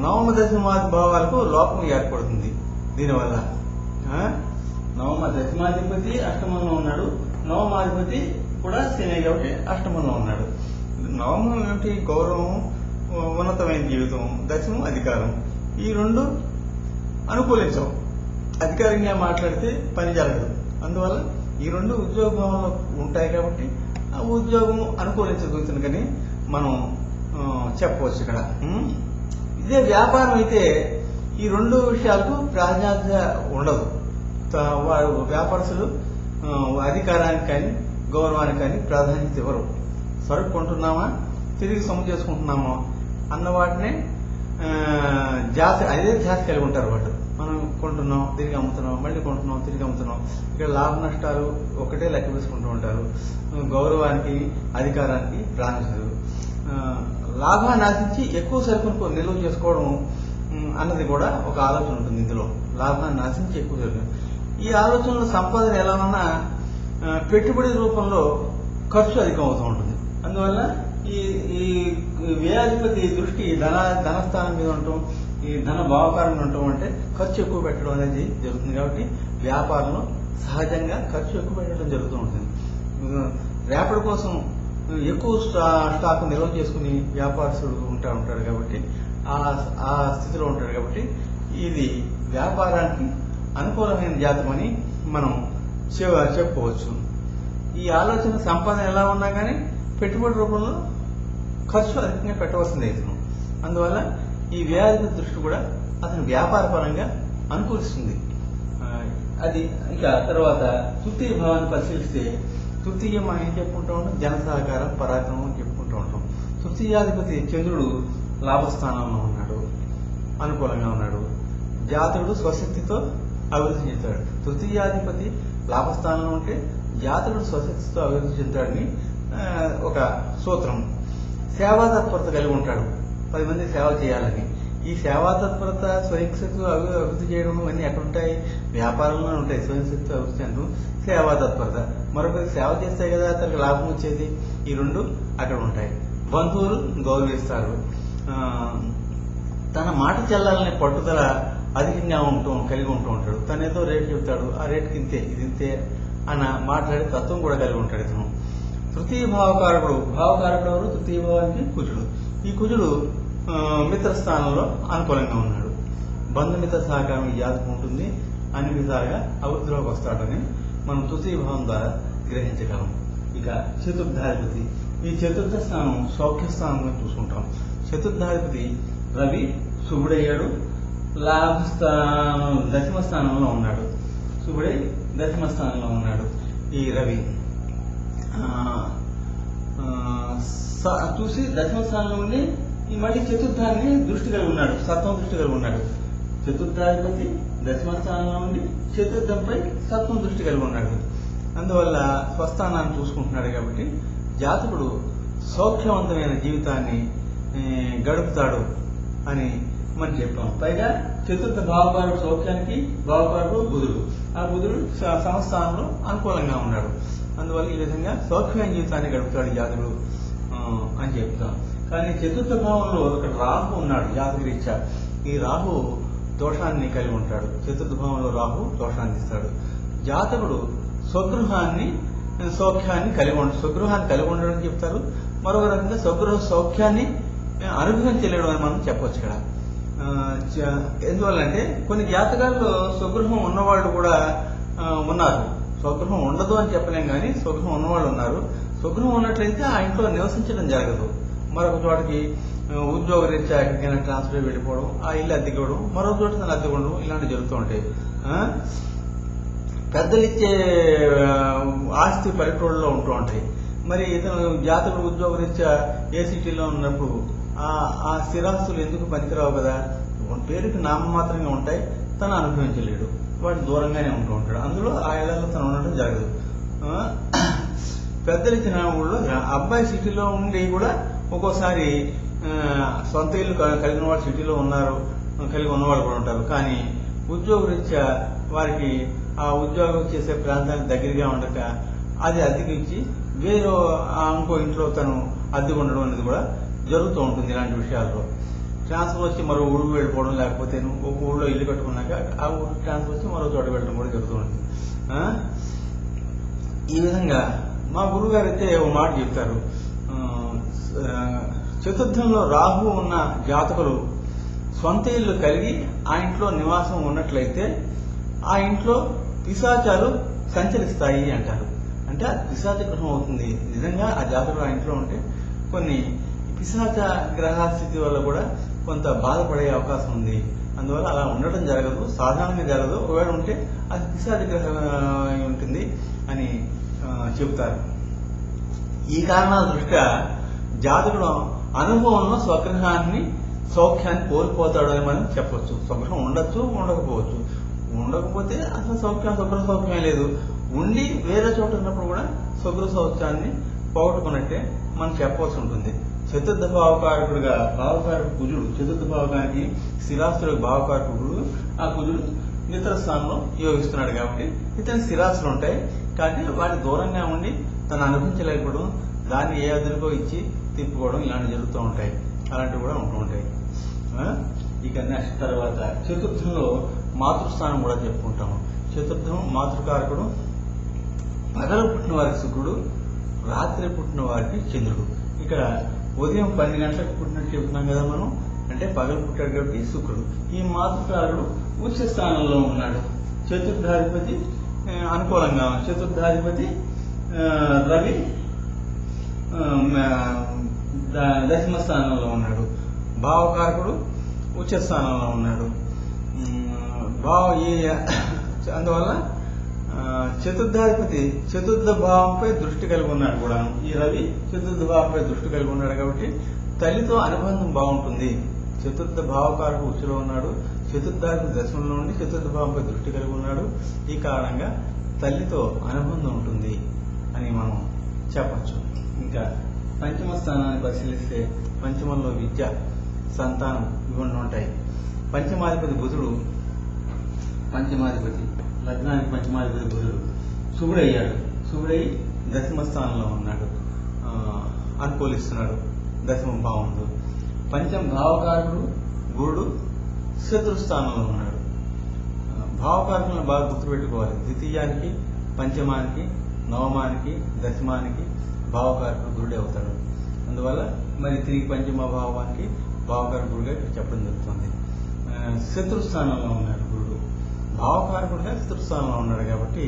నవమ దశమాది భావాలకు లోపం ఏర్పడుతుంది దీనివల్ల. నవమ దశమాధిపతి అష్టమంలో ఉన్నాడు, నవమాధిపతి కూడా శని కాబట్టి అష్టమంలో ఉన్నాడు. నవమం ఏమిటి? గౌరవం, ఉన్నతమైన జీవితం. దశమం అధికారం. ఈ రెండు అనుకూలించవు, అధికారంగా మాట్లాడితే పని జరగదు. అందువల్ల ఈ రెండు ఉద్యోగ భావంలో ఉంటాయి కాబట్టి ఆ ఉద్యోగం అనుకూలించగలుగుతుంది కానీ మనం చెప్పవచ్చు ఇక్కడ. ఇదే వ్యాపారం అయితే ఈ రెండు విషయాలకు ప్రాధాన్యత ఉండదు. వారు వ్యాపారస్తులు అధికారానికి కానీ గౌరవానికి కానీ ప్రాధాన్యత ఇవ్వరు. సరుకు కొంటున్నామా, తిరిగి సొమ్ము చేసుకుంటున్నామా అన్న వాటినే అదే ధ్యాస కలిగి ఉంటారు వాళ్ళు. మనం కొంటున్నాం, తిరిగి అమ్ముతున్నాం, మళ్ళీ కొంటున్నాం, తిరిగి అమ్ముతున్నాం. ఇక్కడ లాభ నష్టాలు ఒకటే లెక్క వేసుకుంటూ ఉంటారు. గౌరవానికి అధికారానికి ప్రాధాన్యత. లాభాన్ని ఆశించి ఎక్కువ సరుకును నిల్వ చేసుకోవడం అన్నది కూడా ఒక ఆలోచన ఉంటుంది ఇందులో. లాభాన్ని ఆశించి ఎక్కువ సరుకు, ఈ ఆలోచనలో సంపాదన ఎలా ఉన్నా పెట్టుబడి రూపంలో ఖర్చు అధికం అవుతూ ఉంటుంది. అందువల్ల ఈ వ్యయాధిపతి దృష్టి ధనస్థానం మీద ఉండటం, ఈ ధన భావకారంగా ఉండటం అంటే ఖర్చు ఎక్కువ పెట్టడం అనేది జరుగుతుంది. కాబట్టి వ్యాపారంలో సహజంగా ఖర్చు ఎక్కువ పెట్టడం జరుగుతూ ఉంటుంది. రేపటి కోసం ఎక్కువ స్టాక్ నిల్వ చేసుకుని వ్యాపారస్తుడు ఉంటాడు కాబట్టి ఆ స్థితిలో ఉంటాడు కాబట్టి ఇది వ్యాపారానికి అనుకూలమైన జాతం అని మనం చెప్పుకోవచ్చు. ఈ ఆలోచన సంపాదన ఎలా ఉన్నా కానీ పెట్టుబడి రూపంలో ఖర్చు అధికంగా పెట్టవలసిందే ఇతను. అందువల్ల ఈ వ్యయాధిపతి దృష్టి కూడా అతను వ్యాపార పరంగా అనుకూలిస్తుంది. అది ఇక తర్వాత తృతీయ భావాన్ని పరిశీలిస్తే తృతీయం మనం ఏం చెప్పుకుంటూ ఉంటాం? జన సహకారం, పరాక్రమం అని చెప్పుకుంటూ ఉంటాం. తృతీయాధిపతి చంద్రుడు లాభస్థానంలో ఉన్నాడు, అనుకూలంగా ఉన్నాడు. జాతకుడు స్వశక్తితో అభివృద్ధి చెందుతాడు. తృతీయాధిపతి లాభస్థానంలో ఉంటే జాతకుడు స్వశక్తితో అభివృద్ధి చెందుతాడని ఒక సూత్రం. సేవా తత్పరత కలిగి ఉంటాడు, 10 మంది సేవ చేయాలని. ఈ సేవా తత్పరత, స్వయం శక్తితో అభివృద్ధి చేయడం అన్నీ ఎక్కడుంటాయి? వ్యాపారంలో ఉంటాయి. స్వయం శక్తితో అభివృద్ధి చేయడం, సేవా తత్పరత. మరొకరికి సేవ చేస్తే కదా అతనికి లాభం వచ్చేది. ఈ రెండు అక్కడ ఉంటాయి. బంధువులు గౌరవిస్తారు. తన మాట చెల్లాలనే పట్టుదల అధికంగా కలిగి ఉంటూ ఉంటాడు. తను ఏదో రేటు చెప్తాడు, ఆ రేటుకి ఇంతే, ఇది ఇంతే అన్న మాట్లాడే తత్వం కూడా కలిగి ఉంటాడు ఇతను. తృతీయ భావకారకుడు ఎవరు? తృతీయ భావానికి కుజుడు. ఈ కుజుడు మిత్రస్థానంలో అనుకూలంగా ఉన్నాడు. బంధుమిత్ర సహకారం ఈ జాతకం ఉంటుంది. అన్ని విధాలుగా అభివృద్ధిలోకి వస్తాడని మనం తృతీయ భావం ద్వారా గ్రహించగలం. ఇక చతుర్థాధిపతి. ఈ చతుర్థ స్థానం సౌఖ్య స్థానంగా చూసుకుంటాం. చతుర్థాధిపతి రవి శుభుడయ్యాడు. లాభస్థానం దశమ స్థానంలో ఉన్నాడు. శుభుడై దశమ స్థానంలో ఉన్నాడు ఈ రవి. చూసి దశమ స్థానంలో ఉండి ఈ మళ్ళీ చతుర్థాన్ని దృష్టి కలిగి ఉన్నాడు, సప్తమ దృష్టి కలిగి ఉన్నాడు. చతుర్థాధిపతి దశమ స్థానంలో ఉండి చతుర్థంపై సప్తమ దృష్టి కలిగి ఉన్నాడు. అందువల్ల స్వస్థానాన్ని చూసుకుంటున్నాడు కాబట్టి జాతకుడు సౌఖ్యవంతమైన జీవితాన్ని గడుపుతాడు అని మనం చెప్పాం. పైగా చతుర్థ భావకారుడు సౌఖ్యానికి భావకారుడు బుధుడు. ఆ బుధుడు సంస్థానంలో అనుకూలంగా ఉన్నాడు. అందువల్ల ఈ విధంగా సౌఖ్యమైన జీవితాన్ని గడుపుతాడు జాతకుడు అని చెప్తాం. కానీ చతుర్థ భావంలో ఇక్కడ రాహు ఉన్నాడు జాతకరీత్యా. ఈ రాహు దోషాన్ని కలిగి ఉంటాడు. చతుర్థ భావంలో రాహు దోషాన్ని ఇస్తాడు. జాతకుడు స్వగృహాన్ని సౌఖ్యాన్ని కలిగి ఉండడం చెప్తారు. మరొక రకంగా స్వగృహ సౌఖ్యాన్ని అనుభవించలేడు అని మనం చెప్పొచ్చు ఇక్కడ. ఎందువల్లంటే కొన్ని జాతకాల్లో స్వగృహం ఉన్నవాళ్ళు కూడా ఉన్నారు. స్వగృహం ఉండదు అని చెప్పలేం, కానీ స్వగృహం ఉన్నవాళ్ళు ఉన్నారు. స్వగృహం ఉన్నట్లయితే ఆ ఇంట్లో నివసించడం జరగదు. మరొక చోటకి ఉద్యోగ రీత్యా ఎక్కడికైనా ట్రాన్స్ఫర్ వెళ్ళిపోవడం, ఆ ఇల్లు అద్దెకోవడం, మరొక చోట అద్దె ఉండడం, ఇలాంటివి జరుగుతూ ఉంటాయి. పెద్దలు ఇచ్చే ఆస్తి పల్లెటూళ్ళలో ఉంటూ ఉంటాయి. మరి ఇతను జాతకుడు ఉద్యోగ రీత్యా ఏ సిటీలో ఉన్నప్పుడు ఆ స్థిరాస్తులు ఎందుకు పనికిరావు కదా, పేరుకి నామమాత్రంగా ఉంటాయి, తను అనుభవించలేడు, వాటి దూరంగానే ఉంటూ ఉంటాడు. అందులో ఆ ఏళ్లలో తను ఉండడం జరగదు. పెద్దలు ఇచ్చిన ఊళ్ళో అబ్బాయి సిటీలో ఉండి కూడా ఒక్కోసారి సొంత ఇల్లు కలిగిన వాళ్ళు సిటీలో కలిగి ఉన్నవాళ్ళు కూడా ఉంటారు. కానీ ఉద్యోగ రీత్యా వారికి ఆ ఉద్యోగం చేసే ప్రాంతానికి దగ్గరగా ఉండక అది అద్దెకి ఇచ్చి వేరే ఇంకో ఇంట్లో తను అద్దె ఉండడం అనేది కూడా జరుగుతూ ఉంటుంది. ఇలాంటి విషయాల్లో ట్రాన్స్ఫర్ వచ్చి మరో ఊరు వెళ్ళిపోవడం, లేకపోతే ఒక ఊళ్ళో ఇల్లు కట్టుకున్నాక ఆ ఊరు ట్రాన్స్ఫర్ వచ్చి మరో చోట వెళ్ళడం కూడా జరుగుతూ ఉంటుంది. ఈ విధంగా మా గురువు గారు అయితే ఓ మాట చెప్తారు. చతుర్థంలో రాహు ఉన్న జాతకులు సొంత ఇల్లు కలిగి ఆ ఇంట్లో నివాసం ఉన్నట్లయితే ఆ ఇంట్లో పిశాచాలు సంచరిస్తాయి అంటారు. అంటే అది పిశాచ గ్రహం అవుతుంది. నిజంగా ఆ జాతకుడు ఆ ఇంట్లో ఉంటే కొన్ని పిశాచ గ్రహస్థితి వల్ల కూడా కొంత బాధపడే అవకాశం ఉంది. అందువల్ల అలా ఉండటం జరగదు, సాధారణంగా జరగదు. ఒకవేళ ఉంటే అది పిశాచ గ్రహం ఉంటుంది అని చెబుతారు. ఈ కారణాల దృష్ట్యా జాతకుడు అనుభవంలో స్వగృహాన్ని సౌఖ్యాన్ని కోల్పోతాడు అని మనం చెప్పొచ్చు. స్వగృహం ఉండొచ్చు, ఉండకపోవచ్చు. ఉండకపోతే అసలు స్వగృహ సౌఖ్యం లేదు. ఉండి వేరే చోట ఉన్నప్పుడు కూడా స్వగృహ సౌఖ్యాన్ని పోగొట్టుకున్నట్టే మనం చెప్పవలసి ఉంటుంది. చతుర్థ భావకారకుడు కుజుడు, చతుర్థ భావకానికి స్థిరాస్తులకు భావకారకుడు, ఆ కుజుడు మిత్ర స్థానంలో యోగిస్తున్నాడు కాబట్టి ఇతని స్థిరాస్తులు ఉంటాయి. కానీ వాటి దూరంగా ఉండి తను అనుభవించలేకపోవడం, దాన్ని ఏ అదునుకో ఇచ్చి తిప్పుకోవడం, ఇలాంటివి జరుగుతూ ఉంటాయి. అలాంటివి కూడా ఉంటూ ఉంటాయి. ఇక నెక్స్ట్ తర్వాత చతుర్థంలో మాతృస్థానం కూడా చెప్పుకుంటాము. చతుర్థం మాతృకారకుడు. పగలు పుట్టిన వారికి శుక్రుడు, రాత్రి పుట్టిన వారికి చంద్రుడు. ఇక్కడ ఉదయం 12 గంటలకు పుట్టినట్టు చెబుతున్నాం కదా మనం, అంటే పగలు పుట్టాడు కాబట్టి శుక్రుడు. ఈ మాతృకారకుడు ఉచ్చ స్థానంలో ఉన్నాడు. చతుర్థాధిపతి అనుకూలంగా ఉంది. చతుర్థాధిపతి రవి దశమ స్థానంలో ఉన్నాడు. భావకారకుడు ఉచ్చ స్థానంలో ఉన్నాడు. అందువల్ల చతుర్థాధిపతి చతుర్థ భావంపై దృష్టి కలిగి ఉన్నాడు కూడా. ఈ రవి చతుర్థ భావంపై దృష్టి కలిగి ఉన్నాడు కాబట్టి తల్లితో అనుబంధం బాగుంటుంది. చతుర్థ భావకారకుడు ఉచ్చలో ఉన్నాడు, చతుర్థాధిపతి దశమంలో ఉండి చతుర్థ భావంపై దృష్టి కలిగి ఉన్నాడు. ఈ కారణంగా తల్లితో అనుబంధం ఉంటుంది అని మనం చెప్పచ్చు. ఇంకా పంచమ స్థానాన్ని పరిశీలిస్తే పంచమంలో విద్య, సంతానం ఇవన్నీ ఉంటాయి. పంచమాధిపతి బుధుడు, లగ్నానికి పంచమాధిపతి బుధుడు శుభుడయ్యాడు. శుభుడై దశమ స్థానంలో ఉన్నాడు, అనుకూలిస్తున్నాడు దశమ భావంలో. పంచమ భావకారకుడు గురుడు చతుర్థానంలో ఉన్నాడు. భావకారకులను బాగా గుర్తుపెట్టుకోవాలి. ద్వితీయానికి, పంచమానికి, నవమానికి, దశమానికి భావకారకుడు గురుడే అవుతాడు. అందువల్ల మరి తిరిగి పంచమ భావానికి భావకారకుడుగా చెప్పడం జరుగుతుంది. చతుర్థానంలో ఉన్నాడు గురుడు, భావకారకుడుగా చతుర్థానంలో ఉన్నాడు. కాబట్టి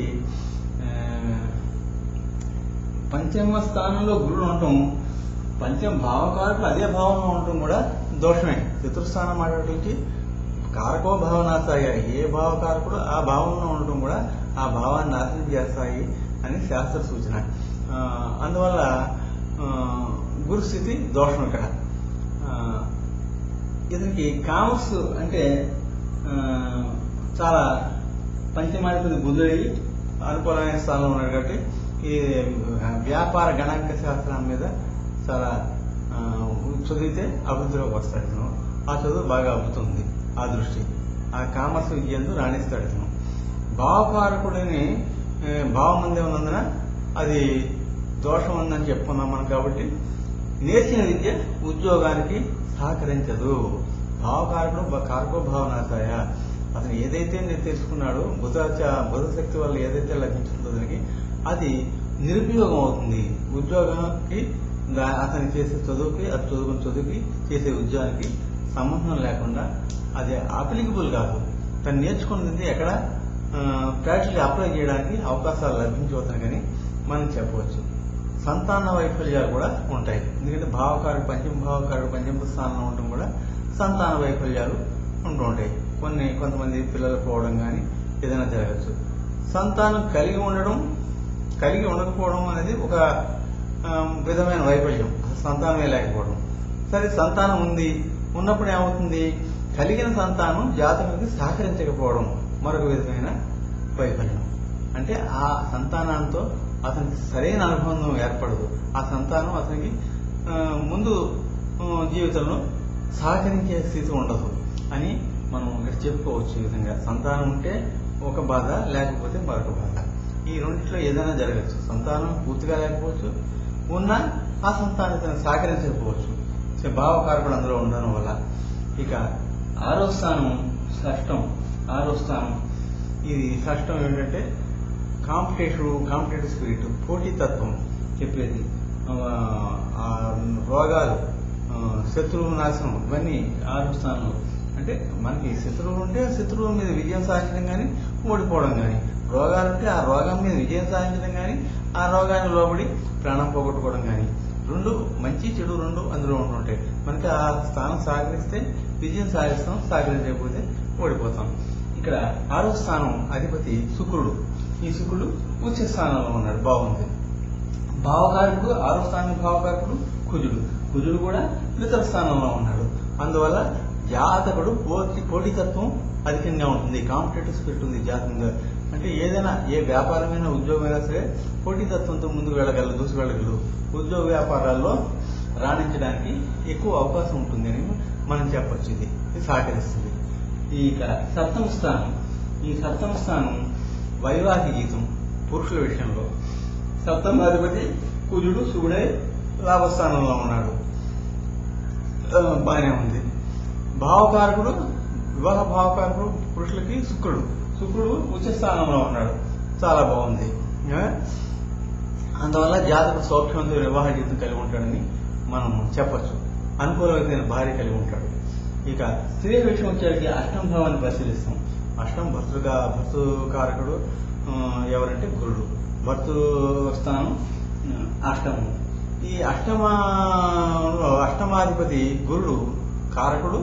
పంచమ స్థానంలో గురుడు ఉండటం, పంచమ భావకారకుడు అదే భావంలో ఉండటం కూడా దోషమే. చతుర్థానం మాట్లాడటానికి కారకో భావనాశాయి, ఏ భావకారకుడు ఆ భావంలో ఉండటం కూడా ఆ భావాన్ని నాశనం చేస్తాయి అని శాస్త్ర సూచన. అందువల్ల గురుస్థితి దోషం. ఇక్కడ ఇతనికి కామర్స్ అంటే చాలా పంచమాధిపతి బుధుడై అనుకూలమైన స్థానంలో ఉన్నాడు. కాబట్టి ఈ వ్యాపార గణాంక శాస్త్రం మీద చాలా చదివితే అభివృద్ధిలోకి వస్తాడు ఇతను. ఆ చదువు బాగా అబ్బుతుంది, ఆ దృష్టి ఆ కామర్స్ విద్యంతో రాణిస్తాడు ఇతను. భావకారకుడిని భావం అందే ఉన్నందున అది దోషం ఉందని చెప్పుకున్నాం మనం. కాబట్టి నేర్చిన విద్య ఉద్యోగానికి సహకరించదు. భావకారకుడు కారకో భావనాశాయ, అతను ఏదైతే నేను తెలుసుకున్నాడో బుధ శక్తి వల్ల ఏదైతే లభించుతుందో దానికి అది నిరుపయోగం అవుతుంది. ఉద్యోగానికి అతను చేసే చదువుకి, అది చదువుకి చేసే ఉద్యోగానికి సంబంధం లేకుండా అది అప్లికబుల్ కాదు. తను నేర్చుకున్నది ఎక్కడ ప్రాక్టికల్ అప్లై చేయడానికి అవకాశాలు లభించవచ్చని కానీ మనం చెప్పవచ్చు. సంతాన వైఫల్యాలు కూడా ఉంటాయి. ఎందుకంటే భావకారుడు పంచమ స్థానంలో ఉండటం కూడా సంతాన వైఫల్యాలు ఉంటూ ఉంటాయి. కొంతమంది పిల్లలు పోవడం కానీ ఏదైనా జరగచ్చు. సంతానం కలిగి ఉండకపోవడం అనేది ఒక విధమైన వైఫల్యం, సంతానమే లేకపోవడం. సరే, సంతానం ఉన్నప్పుడు ఏమవుతుంది, కలిగిన సంతానం జాతకునికి సహకరించకపోవడం మరొక విధమైన వైఫల్యం. అంటే ఆ సంతానంతో అతనికి సరైన అనుబంధం ఏర్పడదు. ఆ సంతానం అతనికి ముందు జీవితంలో సహకరించే స్థితి ఉండదు అని మనం ఇక్కడ చెప్పుకోవచ్చు. ఈ విధంగా సంతానం ఉంటే ఒక బాధ, లేకపోతే మరొక బాధ. ఈ రెండిట్లో ఏదైనా జరగచ్చు. సంతానం పూర్తిగా లేకపోవచ్చు, ఉన్నా ఆ సంతానం సహకరించకపోవచ్చు. భావకారకుడు అందులో ఉండడం వల్ల. ఇక ఆరో స్థానం షష్టం. ఇది షష్టం ఏంటంటే కాంపిటేటివ్ స్పిరిట్, పోటీతత్వం చెప్పేది. రోగాలు, శత్రువు నాశనం, ఇవన్నీ ఆరో స్థానంలో. అంటే మనకి శత్రువులు ఉంటే శత్రువుల మీద విజయం సాధించడం కానీ ఓడిపోవడం కానీ, రోగాలుంటే ఆ రోగం మీద విజయం సాధించడం కానీ ఆ రోగాన్ని లోబడి ప్రాణం పోగొట్టుకోవడం కానీ, రెండు మంచి చెడు రెండు అందులో ఉంటుంటాయి. మనకి ఆ స్థానం సహకరిస్తే విజయం సాధిస్తాం, సహకరించకపోతే ఓడిపోతాం. ఇక్కడ ఆరో స్థానం అధిపతి శుక్రుడు. ఈ శుక్రుడు ఉచ్చ స్థానంలో ఉన్నాడు, బాగుంది. భావకారకుడు ఆరో స్థానం భావకారకుడు కుజుడు కూడా ఇతర స్థానంలో ఉన్నాడు. అందువల్ల జాతకుడు పోటీతత్వం అధికంగా ఉంటుంది, కాంపిటేటివ్ స్పిరిట్ ఉంది జాతకంగా. అంటే ఏదైనా ఏ వ్యాపారమైన ఉద్యోగమైనా సరే పోటీతత్వంతో ముందుకు దూసు వెళ్ళగలరు. ఉద్యోగ వ్యాపారాల్లో రాణించడానికి ఎక్కువ అవకాశం ఉంటుందని మనం చెప్పచ్చు. ఇది సహకరిస్తుంది. ఇక సప్తమ స్థానం వైవాహిక జీవితం పురుషుల విషయంలో. సప్తమాధిపతి కుజుడు శుభుడై లాభస్థానంలో ఉన్నాడు, బాగానే ఉంది. వివాహ భావకారకుడు పురుషులకి శుక్రుడు ఉచ్చ స్థానంలో ఉన్నాడు, చాలా బాగుంది. అందువల్ల జాతకుడు సౌఖ్యవంతుడు వివాహ జీవితం కలిగి ఉంటాడని మనం చెప్పచ్చు. అనుకూలమైన భార్య కలిగి ఉంటాడు. ఇక స్త్రీ విషయం వచ్చేసరికి అష్టమ భావాన్ని పరిశీలిస్తాం. అష్టం భర్తృకారకుడు ఎవరంటే గురుడు, భర్తృస్థానం అష్టమం. ఈ అష్టమాధిపతి గురుడు కారకుడు,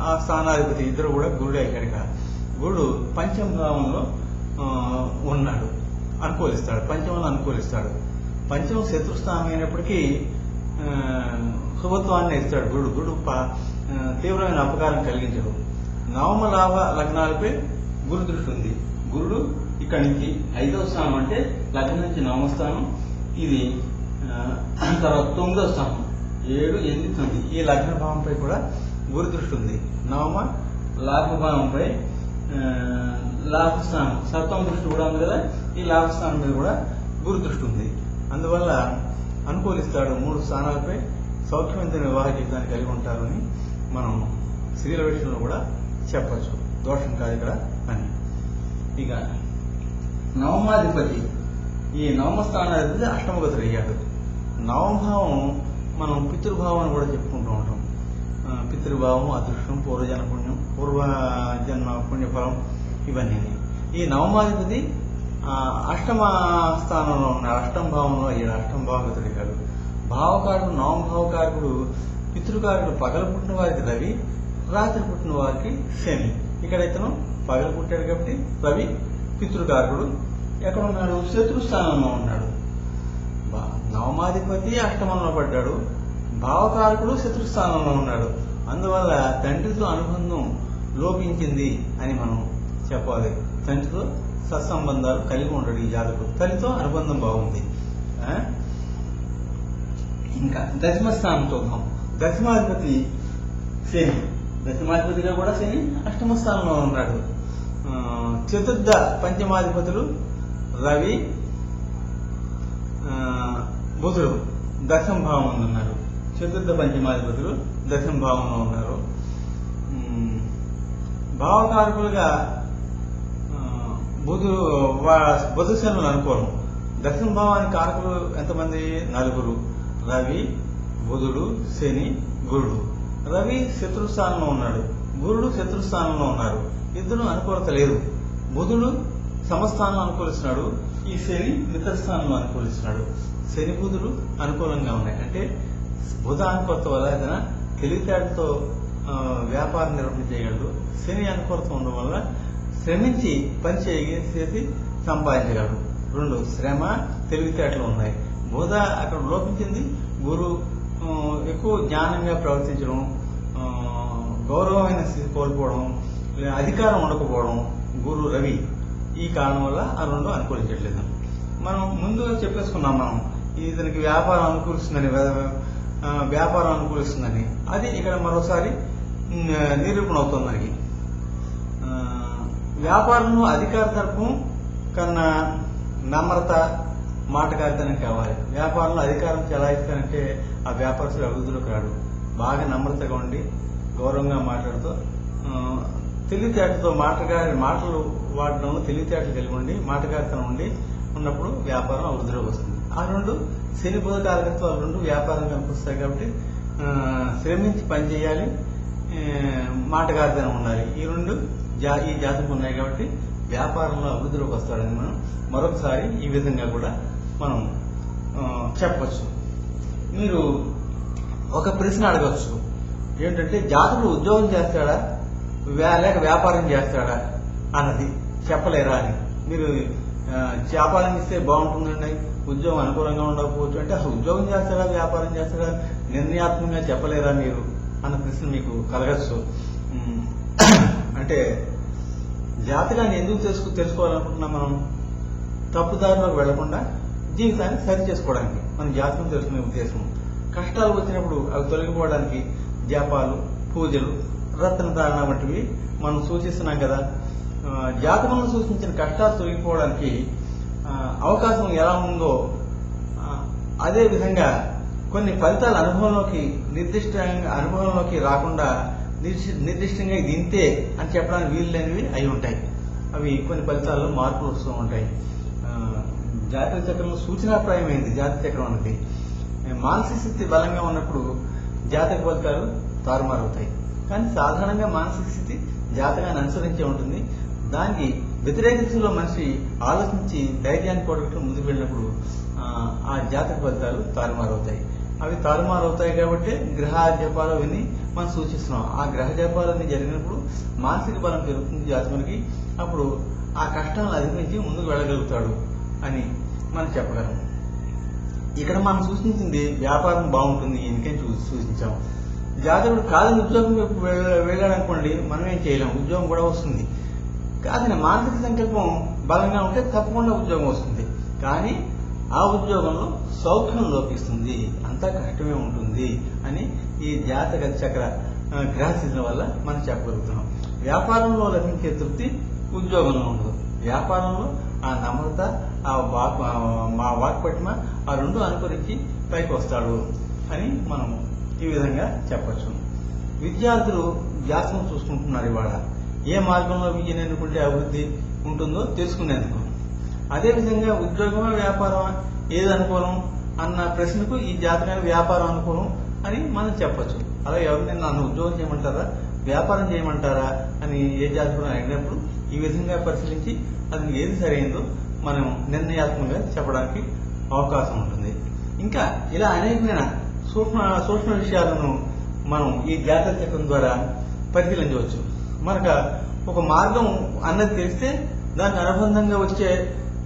ఆ స్థానాధిపతి ఇద్దరు కూడా గురుడే. ఇక్కడిక గురుడు పంచమ భావంలో ఉన్నాడు, పంచమంలో అనుకూలిస్తాడు. పంచమం శత్రుస్థానం అయినప్పటికీ శుభత్వాన్ని ఇస్తాడు. గురుడు తీవ్రమైన అపకారం కలిగించడు. నవమ లాభ లగ్నాలపై గురు దృష్టి ఉంది. గురుడు ఇక్కడి నుంచి 5వ స్థానం అంటే లగ్నం నుంచి 9వ స్థానం, ఇది తర్వాత 9వ స్థానం 7, 8, 9 ఈ లగ్న భావంపై కూడా గురు దృష్టి ఉంది. నవమ లాభభావంపై లాభస్థానం సప్తమ దృష్టి కూడా ఉంది కదా, ఈ లాభస్థానం మీద కూడా గురు దృష్టి ఉంది. అందువల్ల అనుకూలిస్తాడు. 3 స్థానాలపై సౌఖ్యవంతమైన వివాహ జీవితాన్ని కలిగి ఉంటారని మనం స్త్రీల విషయంలో కూడా చెప్పచ్చు. దోషం కాదు ఇక్కడ అని. ఇక నవమాధిపతి, ఈ నవమ స్థానాధిపతి అష్టమగతుడు అయ్యాడు. నవమభావం మనం పితృభావం అని కూడా చెప్పుకుంటూ ఉంటాం. పితృభావం, అదృష్టం, పూర్వజన్మ పుణ్యఫలం ఇవన్నీ. ఈ నవమాధిపతి అష్టమ స్థానంలో ఉన్నాడు. అష్టమ భావంలో అయ్యాడు. అష్టమ భావగతుడు అయ్యాడు. భావకారుడు, నవమభావకారకుడు, పితృకారుడు పగలు పుట్టిన వారికి రవి, రాత్రి పుట్టిన వారికి శని. ఇక్కడ ఇతను పగలు పుట్టాడు కాబట్టి రవి పితృకారకుడు. ఎక్కడ ఉన్నాడు? శత్రుస్థానంలో ఉన్నాడు. నవమాధిపతి అష్టమంలో పడ్డాడు, భావకారకుడు శత్రుస్థానంలో ఉన్నాడు. అందువల్ల తండ్రితో అనుబంధం లోపించింది అని మనం చెప్పాలి. తండ్రితో సత్సంబంధాలు కలిగి ఉంటాడు ఈ జాతకుడు. తల్లితో అనుబంధం బాగుంది. ఇంకా దశమ స్థానం చూద్దాం. దశమాధిపతి శని. దశమాధిపతిగా కూడా శని అష్టమ స్థానంలో ఉన్నాడు. చతుర్థ పంచమాధిపతులు రవి, బుధుడు దశమ భావంలో ఉన్నారు. చతుర్థ పంచమాధిపతులు దశమ భావంలో ఉన్నారు. భావకారకులుగా బుధ శనులు అనుకోవడం. దశమ భావానికి కారకులు ఎంతమంది? 4. రవి, బుధుడు, శని, గురుడు. రవి శత్రుస్థానంలో ఉన్నాడు, గురుడు శత్రుస్థానంలో ఉన్నారు. ఇద్దరు అనుకూలత లేదు. బుధుడు సమస్థానంలో అనుకూలిస్తున్నాడు, ఈ శని మిత్రస్థానంలో అనుకూలిస్తున్నాడు. శని బుధుడు అనుకూలంగా ఉన్నాయి. అంటే బుధ అనుకూలత వల్ల ఏదైనా తెలివితేటతో వ్యాపారం నిర్వహించగలడు. శని అనుకూలత ఉండడం వల్ల శ్రమించి పని చేసి సంపాదించగలడు. 2 శ్రమ, తెలివితేటలు ఉన్నాయి. బుధ అక్కడ లోపించింది. గురు ఎక్కువ జ్ఞానంగా ప్రవర్తించడం, గౌరవమైన స్థితి కోల్పోవడం, అధికారం ఉండకపోవడం. గురు రవి ఈ కారణం వల్ల ఆ 2 అనుకూలించట్లేదు. మనం ముందుగా చెప్పేసుకున్నాం, మనం ఇతనికి వ్యాపారం అనుకూలిస్తుందని. అది ఇక్కడ మరోసారి నిరూపణ అవుతుంది మనకి. వ్యాపారంలో అధికార తరపు కన్నా నమ్రత, మాటకారితనం కావాలి. వ్యాపారంలో అధికారం చెలాయిస్తానంటే ఆ వ్యాపారస్తుడు అభివృద్ధిలోకి రాడు. బాగా నమ్రతగా ఉండి గౌరవంగా మాట్లాడుతూ తెలివితేటతో మాటలు వాడడంలో తెలివితేటలు కలిగి ఉండి మాటకారితనం ఉండి ఉన్నప్పుడు వ్యాపారం అభివృద్ధిలోకి వస్తుంది. ఆ 2 శని బుధ కారకత్వాలు 2 వ్యాపారం కనిపిస్తాయి కాబట్టి శ్రమించి పని చేయాలి, మాటకారితనం ఉండాలి. ఈ 2 ఈ జాతకు ఉన్నాయి కాబట్టి వ్యాపారంలో అభివృద్ధిలోకి వస్తాడని మనం మరొకసారి ఈ విధంగా కూడా మనం చెప్పచ్చు. మీరు ఒక ప్రశ్న అడగచ్చు, ఏంటంటే జాతకుడు ఉద్యోగం చేస్తాడా లేక వ్యాపారం చేస్తాడా అన్నది చెప్పలేరా అని. మీరు వ్యాపారం ఇస్తే బాగుంటుందండి, ఉద్యోగం అనుకూలంగా ఉండకపోవచ్చు అంటే అసలు ఉద్యోగం చేస్తాడా వ్యాపారం చేస్తాడా నిర్ణయాత్మకంగా చెప్పలేరా మీరు అన్న ప్రశ్న మీకు కలగచ్చు. అంటే జాతకాన్ని ఎందుకు తెలుసుకోవాలనుకుంటున్నాం? మనం తప్పుదారిలోకి వెళ్లకుండా జీవితాన్ని సరి చేసుకోవడానికి మనం జాతకం తెలుసుకునే ఉద్దేశం. కష్టాలు వచ్చినప్పుడు అవి తొలగిపోవడానికి జపాలు, పూజలు, రత్న ధారణ వంటివి మనం సూచిస్తున్నాం కదా. జాతకంలో సూచించిన కష్టాలు తొలగిపోవడానికి అవకాశం ఎలా ఉందో అదే విధంగా కొన్ని ఫలితాలు అనుభవంలోకి రాకుండా నిర్దిష్టంగా ఇది ఇంతే అని చెప్పడానికి వీలు లేనివి అయి ఉంటాయి. అవి కొన్ని ఫలితాల్లో మార్పులు వస్తూ ఉంటాయి. జాతక చక్రంలో సూచనాప్రాయమైంది జాతక చక్రం అనేది. మానసిక స్థితి బలంగా ఉన్నప్పుడు జాతక ఫలితాలు తారుమారవుతాయి. కానీ సాధారణంగా మానసిక స్థితి జాతకాన్ని అనుసరించే ఉంటుంది. దానికి వ్యతిరేక దిశలో మనిషి ఆలోచించి ధైర్యాన్ని కూడగట్టు ముందుకు వెళ్ళినప్పుడు ఆ జాతక ఫలితాలు తారుమారవుతాయి. అవి తారుమారవుతాయి కాబట్టి గ్రహ జపాలు విని మనం సూచిస్తున్నాం. ఆ గ్రహ జపాలన్నీ జరిగినప్పుడు మానసిక బలం పెరుగుతుంది జాతకునికి. అప్పుడు ఆ కష్టాలను అధిగమించి ముందుకు వెళ్ళగలుగుతాడు అని మనం చెప్పగలం. ఇక్కడ మనం సూచించింది వ్యాపారం బాగుంటుంది ఎందుకని సూచించాం. జాతకుడు కాదని ఉద్యోగం వైపు వెళ్ళాడనుకోండి, మనం ఏం చేయలేం, ఉద్యోగం కూడా వస్తుంది. కాదని మానసిక సంకల్పం బలంగా ఉంటే తప్పకుండా ఉద్యోగం వస్తుంది. కానీ ఆ ఉద్యోగంలో సౌఖ్యం లోపిస్తుంది, అంతా కష్టమే ఉంటుంది అని ఈ జాతక చక్ర గ్రహస్థితుల వల్ల మనం చెప్పగలుగుతున్నాం. వ్యాపారంలో లభించే తృప్తి ఉద్యోగంలో ఉండదు. వ్యాపారంలో ఆ నమ్రత, మా వాక్పటిమ ఆ రెండు అనుకరించి పైకి వస్తాడు అని మనం ఈ విధంగా చెప్పచ్చు. విద్యార్థులు జాతకం చూసుకుంటున్నారు ఇవాళ. ఏ మార్గంలో విద్యను ఎన్నుకుంటే అభివృద్ధి ఉంటుందో తెలుసుకునేందుకు. అదేవిధంగా ఉద్యోగమా వ్యాపారమా ఏది అనుకూలం అన్న ప్రశ్నకు ఈ జాతకానికి వ్యాపారం అనుకూలం అని మనం చెప్పచ్చు. అలా ఎవరిని నన్ను ఉద్యోగం చేయమంటారా, వ్యాపారం చేయమంటారా అని ఏ జాతకుడు అడిగినప్పుడు ఈ విధంగా పరిశీలించి అది ఏది సరైందో మనం నిర్ణయాత్మకంగా చెప్పడానికి అవకాశం ఉంటుంది. ఇంకా ఇలా అనేకమైన సూక్ష్మ విషయాలను మనం ఈ జాతక చక్రం ద్వారా పరిశీలించవచ్చు. మనకు ఒక మార్గం అన్నది తెలిస్తే దానికి అనుబంధంగా వచ్చే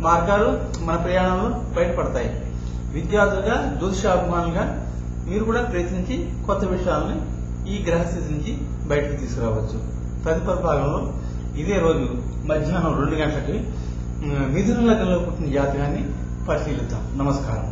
మార్గాలు మన ప్రయాణంలో బయటపడతాయి. విద్యార్థులుగా, జ్యోతిషాభిమానులుగా మీరు కూడా ప్రయత్నించి కొత్త విషయాలని ఈ గ్రహస్థితి నుంచి బయటకు తీసుకురావచ్చు. తదుపరి భాగంలో ఇదే రోజు మధ్యాహ్నం 2 గంటలకి మిథున లగ్నంలో పుట్టిన జాతకాన్ని పరిశీలిద్దాం. నమస్కారం.